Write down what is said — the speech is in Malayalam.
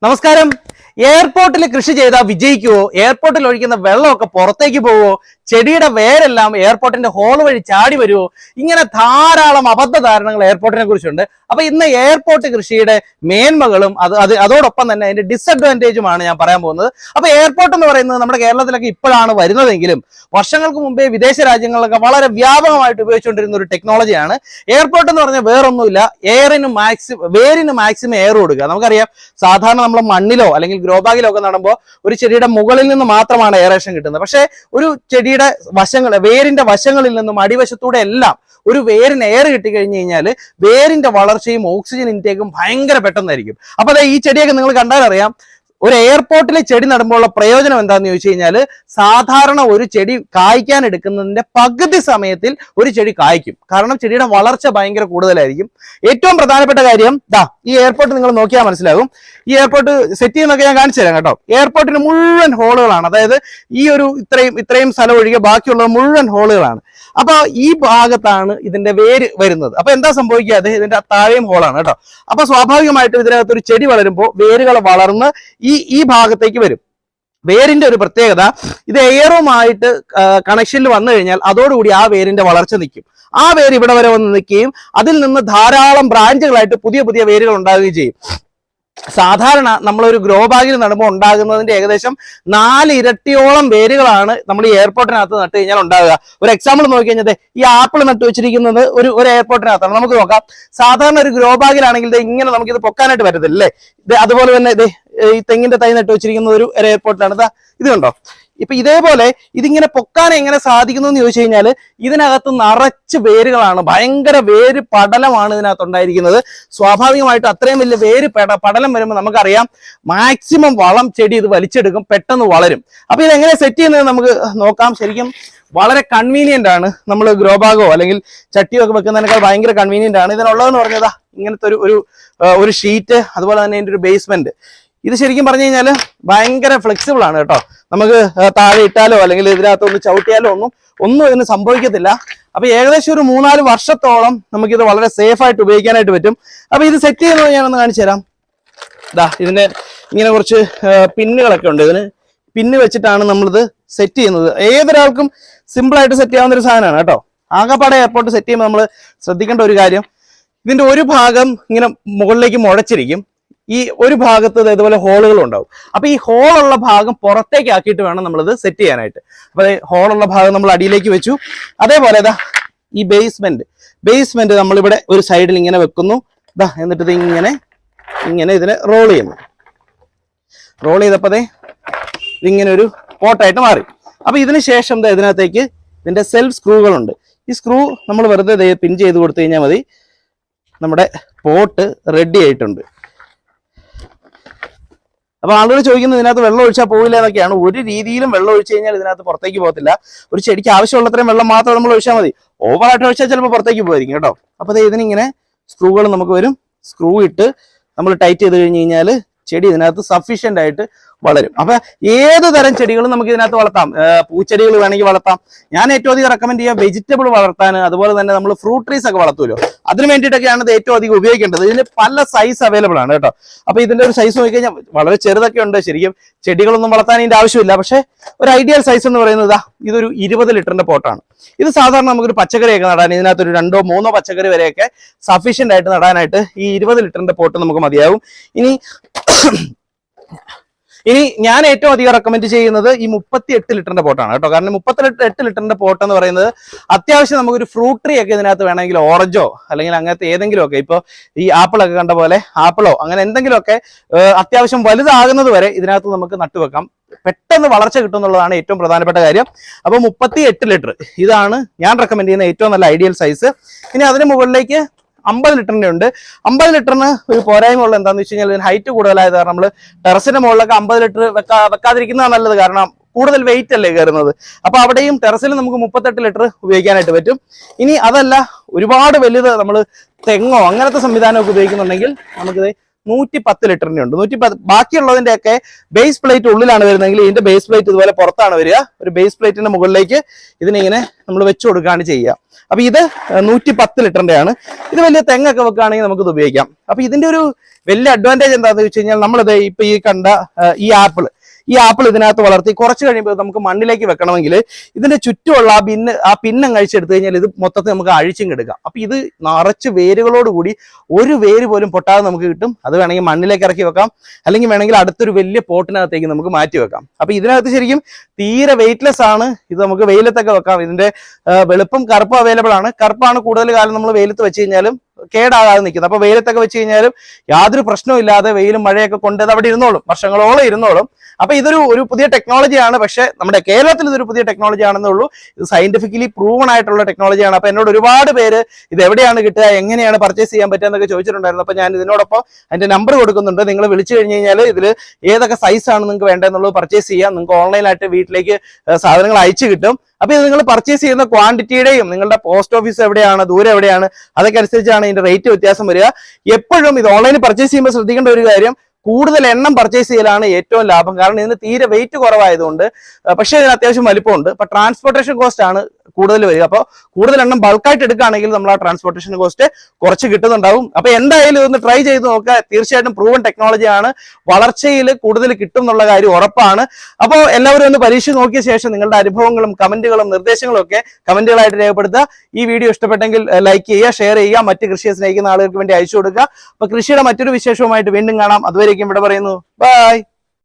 നമസ്കാരം. എയർപോർട്ടിൽ കൃഷി ചെയ്താൽ വിജയിക്കുവോ? എയർപോർട്ടിൽ ഒഴിക്കുന്ന വെള്ളമൊക്കെ പുറത്തേക്ക് പോവോ? ചെടിയുടെ വേരെല്ലാം എയർപോർട്ടിന്റെ ഹോൾ വഴി ചാടി വരുമോ? ഇങ്ങനെ ധാരാളം അബദ്ധ ധാരണകൾ എയർപോർട്ടിനെ കുറിച്ചുണ്ട്. അപ്പൊ ഇന്ന് എയർപോർട്ട് കൃഷിയുടെ മേന്മകളും അതോടൊപ്പം തന്നെ അതിന്റെ ഡിസഡ്വാൻറ്റേജുമാണ് ഞാൻ പറയാൻ പോകുന്നത്. അപ്പൊ എയർപോർട്ട് എന്ന് പറയുന്നത് നമ്മുടെ കേരളത്തിലൊക്കെ ഇപ്പോഴാണ് വരുന്നതെങ്കിലും വർഷങ്ങൾക്ക് മുമ്പേ വിദേശ രാജ്യങ്ങളിലൊക്കെ വളരെ വ്യാപകമായിട്ട് ഉപയോഗിച്ചുകൊണ്ടിരുന്ന ഒരു ടെക്നോളജിയാണ് എയർപോർട്ട് എന്ന് പറഞ്ഞാൽ. വേറൊന്നുമില്ല, വേരിന് മാക്സിമം എയർ കൊടുക്കുക. നമുക്കറിയാം, സാധാരണ നമ്മൾ മണ്ണിലോ അല്ലെങ്കിൽ ഗ്രോ ബാഗിലോ ഒക്കെ നടുമ്പോൾ ഒരു ചെടിയുടെ മുകളിൽ നിന്ന് മാത്രമാണ് എയറേഷൻ കിട്ടുന്നത്. പക്ഷേ ഒരു ചെടിയുടെ വേരിന്റെ വശങ്ങളിൽ നിന്നും അടിവശത്തൂടെ എല്ലാം ഒരു വേരിന് എയർ കിട്ടിക്കഴിഞ്ഞു കഴിഞ്ഞാൽ വേരിന്റെ വളർച്ചയും ഓക്സിജൻ ഇൻടേക്കും ഭയങ്കര പെട്ടെന്നായിരിക്കും. അപ്പൊ അതെ, ഈ ചെടിയൊക്കെ നിങ്ങൾ കണ്ടാൽ അറിയാം. ഒരു എയർപോർട്ടിലെ ചെടി നടുമ്പോഴുള്ള പ്രയോജനം എന്താണെന്ന് ചോദിച്ചു കഴിഞ്ഞാൽ, സാധാരണ ഒരു ചെടി കായ്ക്കാൻ എടുക്കുന്നതിന്റെ പകുതി സമയത്തിൽ ഒരു ചെടി കായ്ക്കും. കാരണം ചെടിയുടെ വളർച്ച ഭയങ്കര കൂടുതലായിരിക്കും. ഏറ്റവും പ്രധാനപ്പെട്ട കാര്യം ഈ എയർപോർട്ട് നിങ്ങൾ നോക്കിയാൽ മനസ്സിലാകും. ഈ എയർപോർട്ട് സെറ്റ് ചെയ്യുന്നൊക്കെ ഞാൻ കാണിച്ചു തരാം കേട്ടോ. എയർപോർട്ടിന് മുഴുവൻ ഹോളുകളാണ്. അതായത് ഈ ഒരു ഇത്രയും സ്ഥലം ഒഴികെ ബാക്കിയുള്ളത് മുഴുവൻ ഹോളുകളാണ്. അപ്പൊ ഈ ഭാഗത്താണ് ഇതിന്റെ വേര് വരുന്നത്. അപ്പൊ എന്താ സംഭവിക്കാതെ, ഇതിന്റെ താഴെയും ഹോളാണ് കേട്ടോ. അപ്പൊ സ്വാഭാവികമായിട്ടും ഇതിനകത്ത് ഒരു ചെടി വളരുമ്പോൾ വേരുകൾ വളർന്ന് ഈ ഭാഗത്തേക്ക് വരും. വേരിന്റെ ഒരു പ്രത്യേകത, ഇത് എയറുമായിട്ട് കണക്ഷനിൽ വന്നു കഴിഞ്ഞാൽ അതോടുകൂടി ആ വേരിന്റെ വളർച്ച നിൽക്കും. ആ വേര് ഇവിടെ വരെ വന്ന് നിൽക്കുകയും അതിൽ നിന്ന് ധാരാളം ബ്രാഞ്ചുകളായിട്ട് പുതിയ പുതിയ വേരുകൾ ഉണ്ടാവുകയും ചെയ്യും. സാധാരണ നമ്മളൊരു ഗ്രോ ബാഗിൽ നടുമ്പോൾ ഉണ്ടാകുന്നതിന്റെ ഏകദേശം 4 ഇരട്ടിയോളം വേരുകളാണ് നമ്മൾ ഈ എയർപോർട്ടിനകത്ത് നട്ട് കഴിഞ്ഞാൽ ഉണ്ടാകുക. ഒരു എക്സാമ്പിൾ നോക്കി കഴിഞ്ഞാൽ ഈ ആപ്പിൾ നട്ട് വെച്ചിരിക്കുന്നത് ഒരു എയർപോർട്ടിനകത്താണ്. നമുക്ക് നോക്കാം. സാധാരണ ഒരു ഗ്രോ ബാഗിലാണെങ്കിൽ ഇങ്ങനെ നമുക്കിത് പൊക്കാനായിട്ട് പറ്റത്തില്ലേ. അതുപോലെ തന്നെ ഈ തെങ്ങിന്റെ തൈ നട്ട് വെച്ചിരിക്കുന്നത് ഒരു എയർപോർട്ടിലാണ്. ഇത് കണ്ടോ. ഇപ്പൊ ഇതേപോലെ ഇതിങ്ങനെ പൊക്കാൻ എങ്ങനെ സാധിക്കുന്നു എന്ന് ചോദിച്ചു കഴിഞ്ഞാൽ, ഇതിനകത്ത് നിറച്ച് വേരുകളാണ്. ഭയങ്കര വേര് പടലമാണ് ഇതിനകത്ത് ഉണ്ടായിരിക്കുന്നത്. സ്വാഭാവികമായിട്ടും അത്രയും വലിയ വേര് പടലം വരുമ്പോൾ നമുക്കറിയാം മാക്സിമം വളം ചെടി ഇത് വലിച്ചെടുക്കും, പെട്ടെന്ന് വളരും. അപ്പൊ ഇതെങ്ങനെ സെറ്റ് ചെയ്യുന്നത് നമുക്ക് നോക്കാം. ശരിക്കും വളരെ കൺവീനിയന്റ് ആണ്. നമ്മൾ ഗ്രോ ബാഗോ അല്ലെങ്കിൽ ചട്ടിയോ ഒക്കെ വെക്കുന്നതിനേക്കാൾ ഭയങ്കര കൺവീനിയന്റ് ആണ്. ഇതിനുള്ളതെന്ന് പറഞ്ഞതാ ഇങ്ങനത്തെ ഒരു ഷീറ്റ്, അതുപോലെ തന്നെ ഇതിന്റെ ഒരു ബേസ്മെന്റ്. ഇത് ശരിക്കും പറഞ്ഞു കഴിഞ്ഞാൽ ഭയങ്കര ഫ്ലെക്സിബിൾ ആണ് കേട്ടോ. നമുക്ക് താഴെ ഇട്ടാലോ അല്ലെങ്കിൽ ഇതിനകത്ത് ഒന്ന് ചവിട്ടിയാലോ ഒന്നും ഇതിന് സംഭവിക്കത്തില്ല. അപ്പൊ ഏകദേശം ഒരു 3-4 വർഷത്തോളം നമുക്കിത് വളരെ സേഫ് ആയിട്ട് ഉപയോഗിക്കാനായിട്ട് പറ്റും. അപ്പൊ ഇത് സെറ്റ് ചെയ്യുന്നത് ഞാനൊന്ന് കാണിച്ചു തരാം. ഇതിന്റെ ഇങ്ങനെ കുറച്ച് പിന്നുകളൊക്കെ ഉണ്ട്. ഇതിന് പിന്ന് വെച്ചിട്ടാണ് നമ്മളിത് സെറ്റ് ചെയ്യുന്നത്. ഏതൊരാൾക്കും സിമ്പിൾ ആയിട്ട് സെറ്റ് ചെയ്യാവുന്ന ഒരു സാധനമാണ് കേട്ടോ. ആകെപ്പാടെ എയർപോർട്ട് സെറ്റ് ചെയ്യുമ്പോൾ നമ്മൾ ശ്രദ്ധിക്കേണ്ട ഒരു കാര്യം, ഇതിന്റെ ഒരു ഭാഗം ഇങ്ങനെ മുകളിലേക്ക് മുഴച്ചിരിക്കും. ഈ ഒരു ഭാഗത്ത് ഇതുപോലെ ഹോളുകൾ ഉണ്ടാവും. അപ്പൊ ഈ ഹോളുള്ള ഭാഗം പുറത്തേക്ക് ആക്കിയിട്ട് വേണം നമ്മളിത് സെറ്റ് ചെയ്യാനായിട്ട്. അപ്പൊ ഹോളുള്ള ഭാഗം നമ്മൾ അടിയിലേക്ക് വെച്ചു. അതേപോലെ ഈ ബേസ്മെന്റ് നമ്മളിവിടെ ഒരു സൈഡിൽ ഇങ്ങനെ വെക്കുന്നു. എന്നിട്ട് ഇത് ഇങ്ങനെ ഇതിനെ റോൾ ചെയ്യുന്നു. റോൾ ചെയ്തപ്പോ ഇതിങ്ങനെ ഒരു പോട്ടായിട്ട് മാറി. അപ്പൊ ഇതിന് ശേഷം ഇതിനകത്തേക്ക് ഇതിന്റെ സെൽഫ് സ്ക്രൂകളുണ്ട്. ഈ സ്ക്രൂ നമ്മൾ വെറുതെ പിൻ ചെയ്ത് കൊടുത്തു കഴിഞ്ഞാൽ മതി. നമ്മുടെ പോട്ട് റെഡി ആയിട്ടുണ്ട്. അപ്പൊ ആളുകൾ ചോദിക്കുന്നത് ഇതിനകത്ത് വെള്ളം ഒഴിച്ചാൽ പോകില്ല എന്നൊക്കെയാണ്. ഒരു രീതിയിലും വെള്ളം ഒഴിച്ചു കഴിഞ്ഞാൽ ഇതിനകത്ത് പുറത്തേക്ക് പോകത്തില്ല. ഒരു ചെടിക്ക് ആവശ്യമുള്ളത്രയും വെള്ളം മാത്രം നമ്മൾ ഒഴിച്ചാൽ മതി. ഓവറായിട്ട് ഒഴിച്ചാൽ ചിലപ്പോൾ പുറത്തേക്ക് പോയിരിക്കും കേട്ടോ. അപ്പൊ ഇതിനിങ്ങനെ സ്ക്രൂകൾ നമുക്ക് വരും. സ്ക്രൂ ഇട്ട് നമ്മൾ ടൈറ്റ് ചെയ്ത് കഴിഞ്ഞ് കഴിഞ്ഞാൽ ചെടി ഇതിനകത്ത് സഫീഷ്യന്റ് ആയിട്ട് വളരും. അപ്പൊ ഏത് തരം ചെടികളും നമുക്ക് ഇതിനകത്ത് വളർത്താം. പൂച്ചെടികൾ വേണമെങ്കിൽ വളർത്താം. ഞാൻ ഏറ്റവും അധികം റെക്കമെൻഡ് ചെയ്യുക വെജിറ്റബിൾ വളർത്താൻ, അതുപോലെ തന്നെ നമ്മൾ ഫ്രൂട്ട് ട്രീസ് ഒക്കെ വളർത്തുമല്ലോ, അതിന് വേണ്ടിയിട്ടൊക്കെയാണ് ഇത് ഏറ്റവും അധികം ഉപയോഗിക്കേണ്ടത്. ഇതിന് പല സൈസ് അവൈലബിൾ ആണ് കേട്ടോ. അപ്പൊ ഇതിന്റെ ഒരു സൈസ് നോക്കിക്കഴിഞ്ഞാൽ വളരെ ചെറുതൊക്കെ ഉണ്ട്. ശരിക്കും ചെടികളൊന്നും വളർത്താൻ ഇതിന്റെ ആവശ്യമില്ല. പക്ഷെ ഒരു ഐഡിയൽ സൈസ് എന്ന് പറയുന്നത് ഇതൊരു 20 ലിറ്ററിന്റെ പോട്ടാണ്. ഇത് സാധാരണ നമുക്കൊരു പച്ചക്കറിയൊക്കെ നടാൻ, ഇതിനകത്ത് ഒരു 2-3 പച്ചക്കറി വരെയൊക്കെ സഫീഷ്യന്റ് ആയിട്ട് നടാനായിട്ട് ഈ 20 ലിറ്ററിന്റെ പോട്ട് നമുക്ക് മതിയാവും. ഇനി ഞാൻ ഏറ്റവും അധികം റെക്കമെൻഡ് ചെയ്യുന്നത് ഈ 38 ലിറ്ററിന്റെ പോട്ടാണ് കേട്ടോ. കാരണം 38 ലിറ്ററിന്റെ പോട്ട് എന്ന് പറയുന്നത് അത്യാവശ്യം നമുക്കൊരു ഫ്രൂട്ട് ട്രീ ഒക്കെ ഇതിനകത്ത് വേണമെങ്കിൽ, ഓറഞ്ചോ അല്ലെങ്കിൽ അങ്ങനത്തെ ഏതെങ്കിലും ഒക്കെ, ഇപ്പൊ ഈ ആപ്പിളൊക്കെ കണ്ട പോലെ ആപ്പിളോ അങ്ങനെ എന്തെങ്കിലുമൊക്കെ അത്യാവശ്യം വലുതാകുന്നത് വരെ ഇതിനകത്ത് നമുക്ക് നട്ടുവെക്കാം. പെട്ടെന്ന് വളർച്ച കിട്ടും എന്നുള്ളതാണ് ഏറ്റവും പ്രധാനപ്പെട്ട കാര്യം. അപ്പൊ 38 ലിറ്റർ ഇതാണ് ഞാൻ റെക്കമെൻഡ് ചെയ്യുന്ന ഏറ്റവും നല്ല ഐഡിയൽ സൈസ്. ഇനി അതിന് മുകളിലേക്ക് 50 ലിറ്ററിന്റെ ഉണ്ട്. 50 ലിറ്ററിന് ഒരു പോരായ്മ ഉള്ളത് എന്താണെന്ന് വെച്ച് കഴിഞ്ഞാൽ ഇതിന് ഹൈറ്റ് കൂടുതലായത് കാരണം നമ്മൾ ടെറസിന്റെ മുകളിലൊക്കെ 50 ലിറ്റർ വെക്കാതിരിക്കുന്നതാണ് നല്ലത്. കാരണം കൂടുതൽ വെയിറ്റ് അല്ലേ കയറുന്നത്. അപ്പൊ അവിടെയും ടെറസിൽ നമുക്ക് 38 ലിറ്റർ ഉപയോഗിക്കാനായിട്ട് പറ്റും. ഇനി അതല്ല, ഒരുപാട് വലുത് നമ്മൾ തെങ്ങോ അങ്ങനത്തെ സംവിധാനമൊക്കെ ഉപയോഗിക്കുന്നുണ്ടെങ്കിൽ നമുക്കിത് 110 ലിറ്ററിന്റെ ഉണ്ട്. 110. ബാക്കിയുള്ളതിന്റെ ഒക്കെ ബേസ് പ്ലേറ്റ് ഉള്ളിലാണ് വരുന്നതെങ്കിൽ ഇതിന്റെ ബേസ് പ്ലേറ്റ് ഇതുപോലെ പുറത്താണ് വരിക. ഒരു ബേസ് പ്ലേറ്റിന്റെ മുകളിലേക്ക് ഇതിനിങ്ങനെ നമ്മൾ വെച്ച് കൊടുക്കുകയാണ് ചെയ്യുക. അപ്പൊ ഇത് 110 ലിറ്ററിന്റെ ആണ്. ഇത് വലിയ തെങ്ങൊക്കെ വെക്കുകയാണെങ്കിൽ നമുക്കിത് ഉപയോഗിക്കാം. അപ്പൊ ഇതിന്റെ ഒരു വലിയ അഡ്വാൻറ്റേജ് എന്താണെന്ന് വെച്ച് കഴിഞ്ഞാൽ നമ്മളിത് ഇപ്പൊ ഈ കണ്ട ഈ ആപ്പിൾ ഇതിനകത്ത് വളർത്തി കുറച്ച് കഴിയുമ്പോൾ നമുക്ക് മണ്ണിലേക്ക് വെക്കണമെങ്കിൽ ഇതിന്റെ ചുറ്റുമുള്ള ആ പിന്നം കഴിച്ചെടുത്തു കഴിഞ്ഞാൽ ഇത് മൊത്തത്തിൽ നമുക്ക് അഴിച്ചും എടുക്കാം. അപ്പൊ ഇത് നിറച്ച് വേരുകളോട് കൂടി ഒരു വേര് പോലും പൊട്ടാതെ നമുക്ക് കിട്ടും. അത് വേണമെങ്കിൽ മണ്ണിലേക്ക് ഇറക്കി വെക്കാം, അല്ലെങ്കിൽ വേണമെങ്കിൽ അടുത്തൊരു വലിയ പോട്ടിനകത്തേക്ക് നമുക്ക് മാറ്റി വെക്കാം. അപ്പൊ ഇതിനകത്ത് ശരിക്കും തീരെ വെയിറ്റ്ലെസ് ആണ്. ഇത് നമുക്ക് വെയിലത്തൊക്കെ വെക്കാം. ഇതിന്റെ വെളുപ്പും കറുപ്പും അവൈലബിൾ ആണ്. കറുപ്പാണ് കൂടുതൽ കാലം നമ്മൾ വെയിലത്ത് വെച്ച് കഴിഞ്ഞാലും കേടാകാതെ നിൽക്കുന്നത്. അപ്പൊ വെയിലത്തൊക്കെ വെച്ച് കഴിഞ്ഞാലും യാതൊരു പ്രശ്നവും ഇല്ലാതെ വെയിലും മഴയൊക്കെ കൊണ്ട് അത് അവിടെ ഇരുന്നോളും, വർഷങ്ങളോളം ഇരുന്നോളും. അപ്പൊ ഇതൊരു പുതിയ ടെക്നോളജിയാണ്. പക്ഷെ നമ്മുടെ കേരളത്തിൽ ഇതൊരു പുതിയ ടെക്നോളജി ആണെന്നേ ഉള്ളൂ. ഇത് സയന്റിഫിക്കലി പ്രൂവൺ ആയിട്ടുള്ള ടെക്നോളജിയാണ്. അപ്പൊ എന്നോട് ഒരുപാട് പേര് ഇത് എവിടെയാണ് കിട്ടുക, എങ്ങനെയാണ് പർച്ചേസ് ചെയ്യാൻ പറ്റുക എന്നൊക്കെ ചോദിച്ചിട്ടുണ്ടായിരുന്നു. അപ്പൊ ഞാൻ ഇതിനോടൊപ്പം അതിന്റെ നമ്പർ കൊടുക്കുന്നുണ്ട്. നിങ്ങൾ വിളിച്ചു കഴിഞ്ഞ് കഴിഞ്ഞാൽ ഇതിൽ ഏതൊക്കെ സൈസാണ് നിങ്ങൾക്ക് വേണ്ടതെന്നുള്ളത് പർച്ചേസ് ചെയ്യാം. നിങ്ങൾക്ക് ഓൺലൈനായിട്ട് വീട്ടിലേക്ക് സാധനങ്ങൾ അയച്ചു കിട്ടും. അപ്പൊ ഇത് നിങ്ങൾ പർച്ചേസ് ചെയ്യുന്ന ക്വാണ്ടിറ്റിയുടെയും നിങ്ങളുടെ പോസ്റ്റ് ഓഫീസ് എവിടെയാണ്, ദൂരം എവിടെയാണ്, അതൊക്കെ അനുസരിച്ചാണ് ഇതിന്റെ റേറ്റ് വ്യത്യാസം വരിക. എപ്പോഴും ഇത് ഓൺലൈനിൽ പർച്ചേസ് ചെയ്യുമ്പോൾ ശ്രദ്ധിക്കേണ്ട ഒരു കാര്യം, കൂടുതൽ എണ്ണം പർച്ചേസ് ചെയ്യലാണ് ഏറ്റവും ലാഭം. കാരണം ഇതിന് തീരെ വെയിറ്റ് കുറവായതുകൊണ്ട്. പക്ഷേ ഇതിന് അത്യാവശ്യം വലിപ്പമുണ്ട്. അപ്പൊ ട്രാൻസ്പോർട്ടേഷൻ കോസ്റ്റ് ആണ് കൂടുതൽ വരിക. അപ്പോൾ കൂടുതൽ എണ്ണം ബൾക്കായിട്ട് എടുക്കുകയാണെങ്കിൽ നമ്മൾ ആ ട്രാൻസ്പോർട്ടേഷൻ കോസ്റ്റ് കുറച്ച് കിട്ടുന്നുണ്ടാവും. അപ്പൊ എന്തായാലും ഇതൊന്ന് ട്രൈ ചെയ്ത് നോക്കുക. തീർച്ചയായിട്ടും പ്രൂവൺ ടെക്നോളജിയാണ്. വളർച്ചയിൽ കൂടുതൽ കിട്ടും എന്നുള്ള കാര്യം ഉറപ്പാണ്. അപ്പോൾ എല്ലാവരും ഒന്ന് പരീക്ഷ നോക്കിയ ശേഷം നിങ്ങളുടെ അനുഭവങ്ങളും കമന്റുകളും നിർദ്ദേശങ്ങളും ഒക്കെ കമന്റുകളായിട്ട് രേഖപ്പെടുത്തുക. ഈ വീഡിയോ ഇഷ്ടപ്പെട്ടെങ്കിൽ ലൈക്ക് ചെയ്യുക, ഷെയർ ചെയ്യുക, മറ്റ് കൃഷിയെ സ്നേഹിക്കുന്ന ആളുകൾക്ക് വേണ്ടി അയച്ചു കൊടുക്കുക. അപ്പൊ കൃഷിയുടെ മറ്റൊരു വിശേഷവുമായിട്ട് വീണ്ടും കാണാം. അതുവരേക്കും ഇവിടെ പറയുന്നു ബൈ.